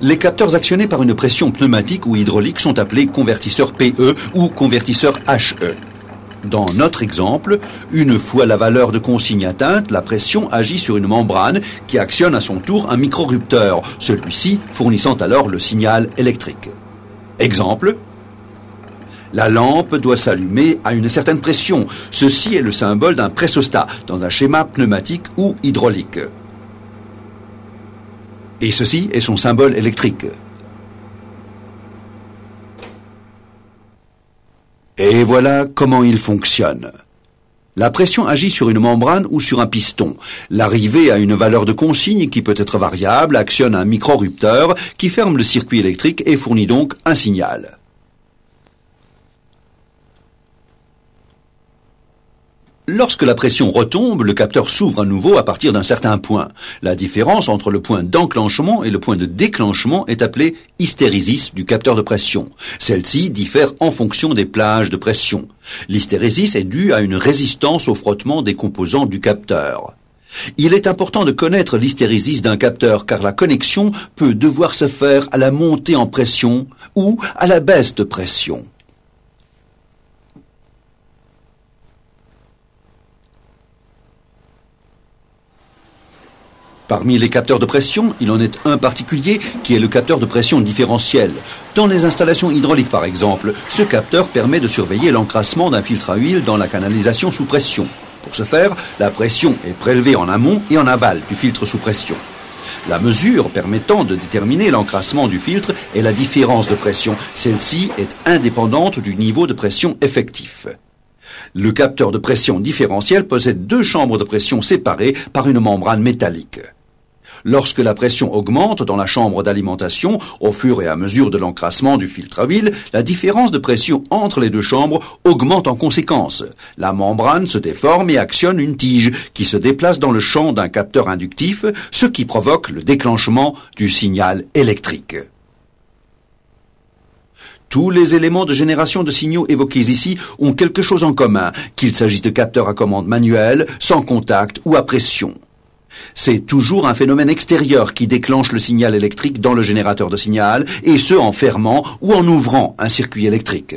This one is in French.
Les capteurs actionnés par une pression pneumatique ou hydraulique sont appelés convertisseurs PE ou convertisseurs HE. Dans notre exemple, une fois la valeur de consigne atteinte, la pression agit sur une membrane qui actionne à son tour un microrupteur, celui-ci fournissant alors le signal électrique. Exemple, la lampe doit s'allumer à une certaine pression. Ceci est le symbole d'un pressostat dans un schéma pneumatique ou hydraulique. Et ceci est son symbole électrique. Et voilà comment il fonctionne. La pression agit sur une membrane ou sur un piston. L'arrivée à une valeur de consigne qui peut être variable actionne un microrupteur qui ferme le circuit électrique et fournit donc un signal. Lorsque la pression retombe, le capteur s'ouvre à nouveau à partir d'un certain point. La différence entre le point d'enclenchement et le point de déclenchement est appelée hystérésis du capteur de pression. Celle-ci diffère en fonction des plages de pression. L'hystérésis est due à une résistance au frottement des composants du capteur. Il est important de connaître l'hystérésis d'un capteur car la connexion peut devoir se faire à la montée en pression ou à la baisse de pression. Parmi les capteurs de pression, il en est un particulier qui est le capteur de pression différentielle. Dans les installations hydrauliques par exemple, ce capteur permet de surveiller l'encrassement d'un filtre à huile dans la canalisation sous pression. Pour ce faire, la pression est prélevée en amont et en aval du filtre sous pression. La mesure permettant de déterminer l'encrassement du filtre est la différence de pression. Celle-ci est indépendante du niveau de pression effectif. Le capteur de pression différentielle possède deux chambres de pression séparées par une membrane métallique. Lorsque la pression augmente dans la chambre d'alimentation, au fur et à mesure de l'encrassement du filtre à huile, la différence de pression entre les deux chambres augmente en conséquence. La membrane se déforme et actionne une tige qui se déplace dans le champ d'un capteur inductif, ce qui provoque le déclenchement du signal électrique. Tous les éléments de génération de signaux évoqués ici ont quelque chose en commun, qu'il s'agisse de capteurs à commande manuelle, sans contact ou à pression. C'est toujours un phénomène extérieur qui déclenche le signal électrique dans le générateur de signal, et ce en fermant ou en ouvrant un circuit électrique.